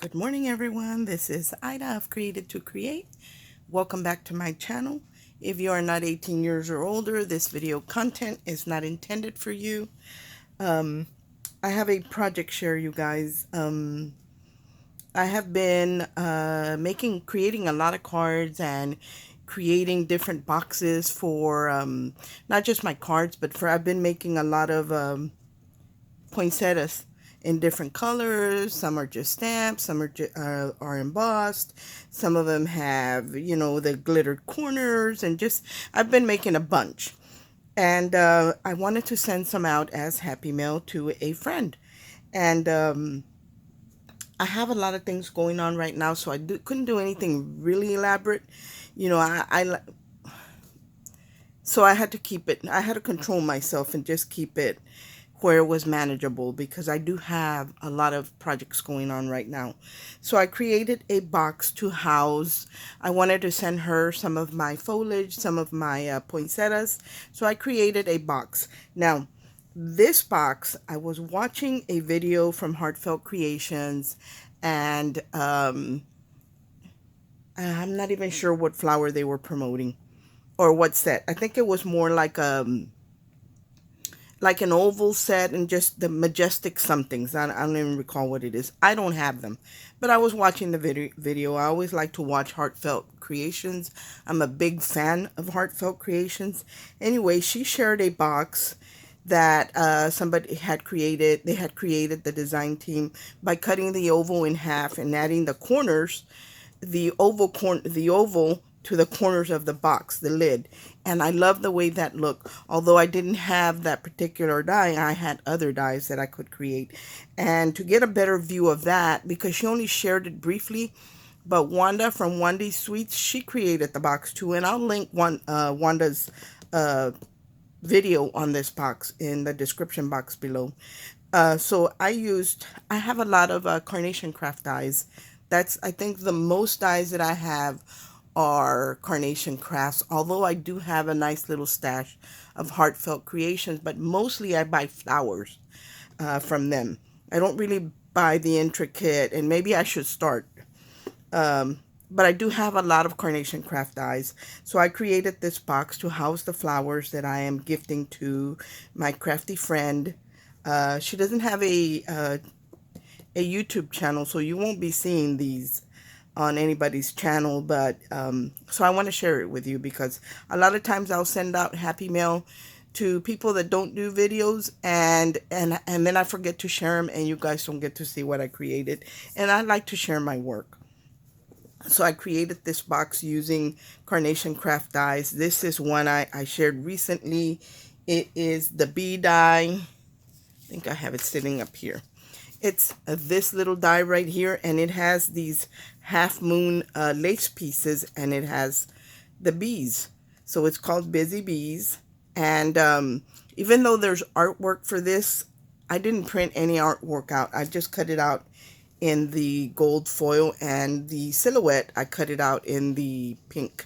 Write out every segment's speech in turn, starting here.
Good morning, everyone. This is Ida of Created to Create. Welcome back to my channel. If you are not 18 years or older, this video content is not intended for you. Um, I have a project share, you guys. I have been creating a lot of cards and creating different boxes for not just my cards, but I've been making a lot of poinsettias in different colors. Some are just stamped, some are embossed. Some of them have, the glittered corners, and just I've been making a bunch. And I wanted to send some out as happy mail to a friend. And I have a lot of things going on right now, so couldn't do anything really elaborate. You know, so I had to keep it. I had to control myself and just keep it where it was manageable because I do have a lot of projects going on right now. So I created a box to house. I wanted to send her some of my foliage, some of my poinsettias. So I created a box. Now, this box, I was watching a video from Heartfelt Creations, and I'm not even sure what flower they were promoting or what set. I think it was more like an oval set and just the majestic somethings. I don't even recall what it is. I don't have them, but I was watching the video. I always like to watch Heartfelt Creations. I'm a big fan of Heartfelt Creations. Anyway, she shared a box that somebody had created. They had created, the design team, by cutting the oval in half and adding the corners, the oval to the corners of the box, the lid. And I love the way that looked. Although I didn't have that particular die, I had other dies that I could create. And to get a better view of that, because she only shared it briefly, but Wanda from Wandy's Sweets, she created the box too. And I'll link Wanda's video on this box in the description box below. So I have a lot of carnation craft dies. That's, I think, the most dies that I have are carnation crafts, although I do have a nice little stash of Heartfelt Creations, but mostly I buy flowers from them. I don't really buy the intricate, and maybe I should start. But I do have a lot of carnation craft dies. So I created this box to house the flowers that I am gifting to my crafty friend. She doesn't have a YouTube channel, so you won't be seeing these on anybody's channel, but so I want to share it with you because a lot of times I'll send out happy mail to people that don't do videos, and then I forget to share them, and you guys don't get to see what I created. And I like to share my work. So I created this box using carnation craft dies. This is one I shared recently. It is the bee die. I think I have it sitting up here. It's this little die right here, and it has these half moon lace pieces, and it has the bees. So it's called Busy Bees. And even though there's artwork for this, I didn't print any artwork out. I just cut it out in the gold foil, and the silhouette, I cut it out in the pink,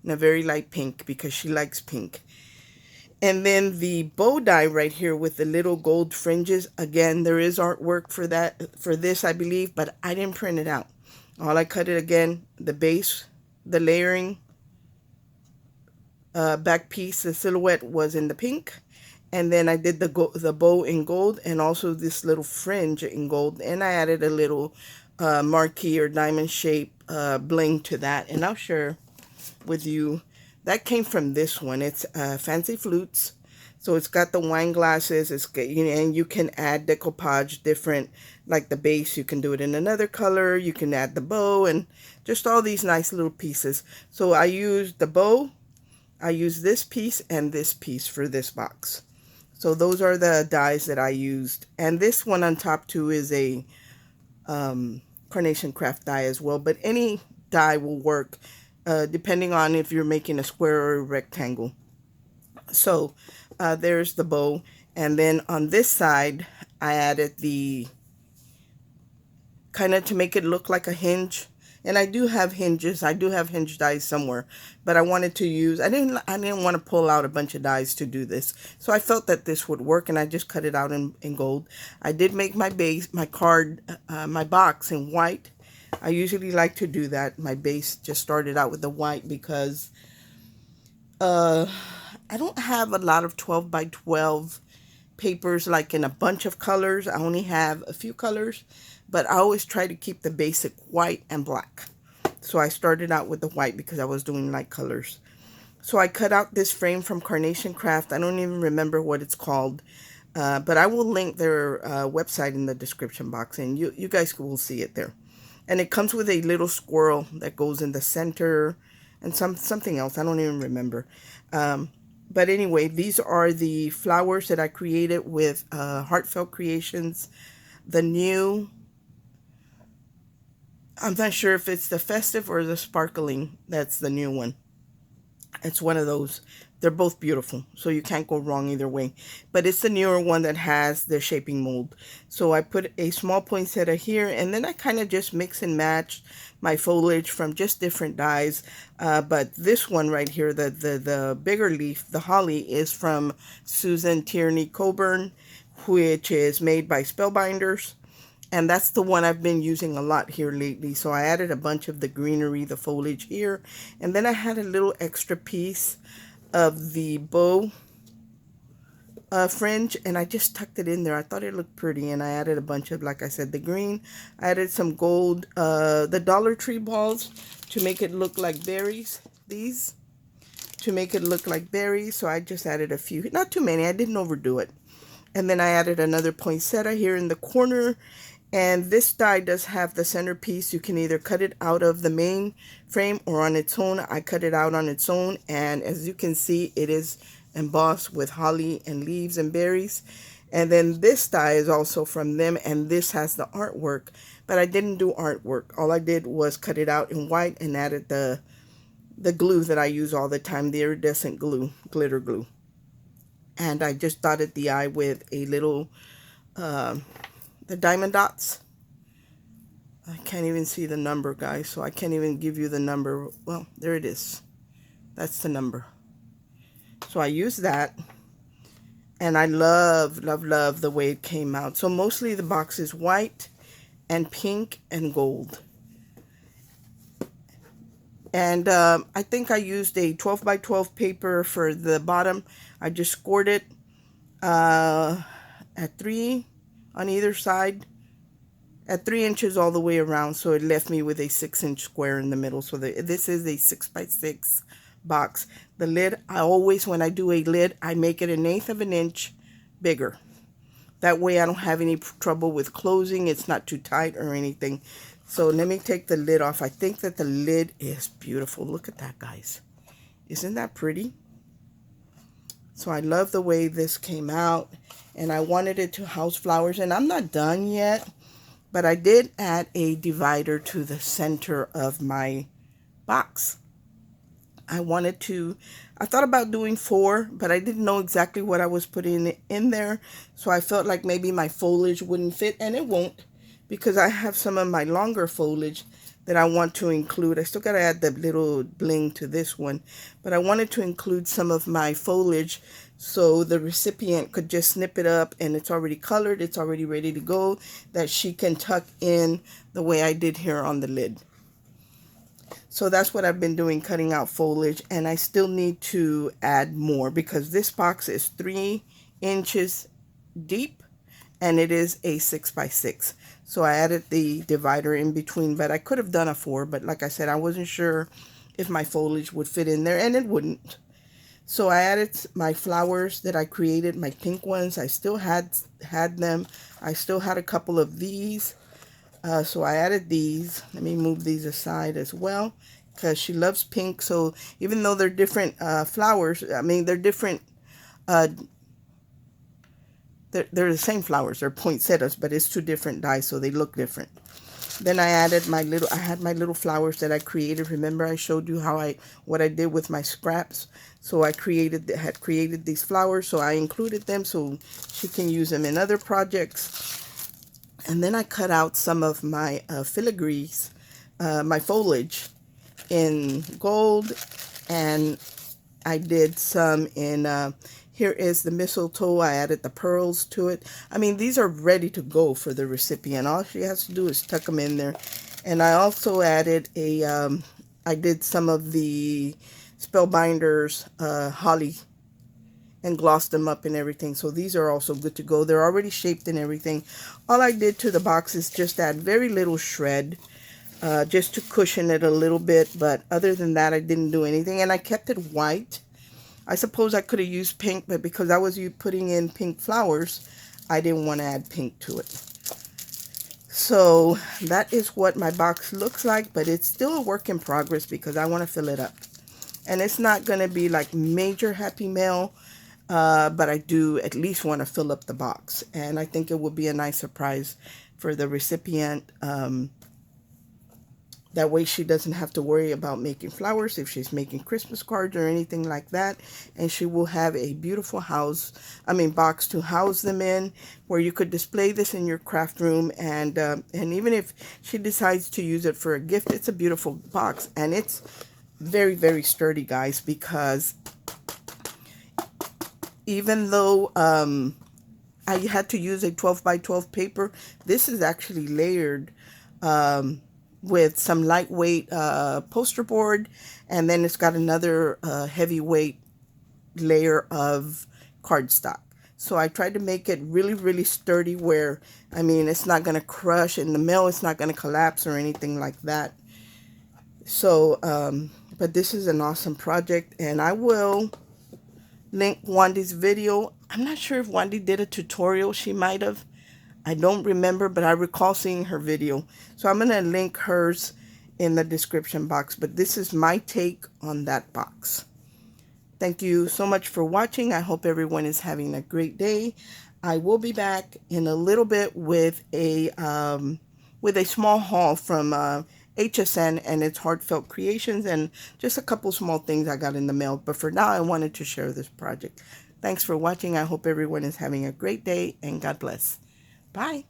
in a very light pink, because she likes pink. And then the bow die right here with the little gold fringes. Again, there is artwork for that, for this, I believe, but I didn't print it out. All I cut it again, the base, the layering, back piece, the silhouette was in the pink. And then I did the bow in gold, and also this little fringe in gold. And I added a little marquee or diamond shape bling to that. And I'll share with you. That came from this one. It's Fancy Flutes. So it's got the wine glasses. It's got, and you can add decoupage different, like the base. You can do it in another color. You can add the bow and just all these nice little pieces. So I used the bow. I used this piece and this piece for this box. So those are the dies that I used. And this one on top too is a carnation craft die as well. But any die will work. Depending on if you're making a square or a rectangle. So there's the bow. And then on this side, I added the, kind of to make it look like a hinge. And I do have hinges. I do have hinge dies somewhere, but I wanted to use, I didn't want to pull out a bunch of dies to do this. So I felt that this would work, and I just cut it out in gold. I did make my base, my card, my box in white. I usually like to do that. My base just started out with the white because uh, I don't have a lot of 12 by 12 papers like in a bunch of colors. I only have a few colors, but I always try to keep the basic white and black. So I started out with the white because I was doing light colors. So I cut out this frame from Carnation Craft. I don't even remember what it's called, but I will link their website in the description box, and you guys will see it there. And it comes with a little squirrel that goes in the center, and something else. I don't even remember. But anyway, these are the flowers that I created with Heartfelt Creations. The new, I'm not sure if it's the Festive or the Sparkling. That's the new one. It's one of those. They're both beautiful, so you can't go wrong either way. But it's the newer one that has the shaping mold. So I put a small poinsettia here, and then I kind of just mix and match my foliage from just different dyes. But this one right here, the bigger leaf, the holly, is from Susan Tierney Coburn, which is made by Spellbinders. And that's the one I've been using a lot here lately. So I added a bunch of the greenery, the foliage here. And then I had a little extra piece of the bow fringe, and I just tucked it in there. I thought it looked pretty, and I added a bunch of, like I said, the green. I added some gold, the Dollar Tree balls to make it look like berries. These to make it look like berries. So I just added a few, not too many. I didn't overdo it. And then I added another poinsettia here in the corner. And this die does have the centerpiece. You can either cut it out of the main frame or on its own. I cut it out on its own, and as you can see, it is embossed with holly and leaves and berries. And then this die is also from them, and this has the artwork, but I didn't do artwork. All I did was cut it out in white and added the glue that I use all the time, the iridescent glue, glitter glue. And I just dotted the eye with a little the diamond dots. I can't even see the number, guys, so I can't even give you the number. Well, there it is. That's the number. So I use that, and I love, love, love the way it came out. So mostly the box is white and pink and gold. And I think I used a 12 by 12 paper for the bottom. I just scored it at 3 on either side, at 3 inches all the way around, so it left me with a 6-inch square in the middle. So this is a 6 by 6 box. The lid, I always, when I do a lid, I make it 1/8 of an inch bigger. That way I don't have any trouble with closing. It's not too tight or anything. So let me take the lid off. I think that the lid is beautiful. Look at that, guys. Isn't that pretty? So I love the way this came out, and I wanted it to house flowers, and I'm not done yet, but I did add a divider to the center of my box. I thought about doing 4, but I didn't know exactly what I was putting in there, so I felt like maybe my foliage wouldn't fit, and it won't, because I have some of my longer foliage that I want to include. I still got to add the little bling to this one, but I wanted to include some of my foliage so the recipient could just snip it up, and it's already colored, it's already ready to go, that she can tuck in the way I did here on the lid. So that's what I've been doing, cutting out foliage, and I still need to add more because this box is 3 inches deep, and it is a 6 by 6. So I added the divider in between, but I could have done a 4, but like I said, I wasn't sure if my foliage would fit in there, and it wouldn't. So I added my flowers that I created, my pink ones. I still had them. I still had a couple of these. So I added these. Let me move these aside as well, because she loves pink. So even though they're different flowers, I mean, they're different, they're the same flowers. They're poinsettias, but it's 2 different dyes, so they look different. Then I added I had my little flowers that I created. Remember I showed you what I did with my scraps. So I had created these flowers, so I included them so she can use them in other projects. And then I cut out some of my filigrees my foliage in gold, and I did some in, here is the mistletoe. I added the pearls to it. I mean, these are ready to go for the recipient. All she has to do is tuck them in there. And I also added I did some of the Spellbinders holly and glossed them up and everything. So these are also good to go. They're already shaped and everything. All I did to the box is just add very little shred, just to cushion it a little bit. But other than that, I didn't do anything. And I kept it white. I suppose I could have used pink, but because I was putting in pink flowers, I didn't want to add pink to it. So that is what my box looks like, but it's still a work in progress because I want to fill it up. And it's not going to be like major Happy Mail, but I do at least want to fill up the box. And I think it would be a nice surprise for the recipient. That way she doesn't have to worry about making flowers if she's making Christmas cards or anything like that. And she will have a beautiful box to house them in, where you could display this in your craft room. And even if she decides to use it for a gift, it's a beautiful box. And it's very, very sturdy, guys, because even though I had to use a 12 by 12 paper, this is actually layered with some lightweight poster board, and then it's got another heavyweight layer of cardstock. So I tried to make it really, really sturdy where, I mean, it's not going to crush in the mail, it's not going to collapse or anything like that. So, but this is an awesome project, and I will link Wandy's video. I'm not sure if Wandy did a tutorial. She might have. I don't remember, but I recall seeing her video. So I'm going to link hers in the description box. But this is my take on that box. Thank you so much for watching. I hope everyone is having a great day. I will be back in a little bit with a small haul from HSN and its Heartfelt Creations, and just a couple small things I got in the mail. But for now, I wanted to share this project. Thanks for watching. I hope everyone is having a great day, and God bless. Bye.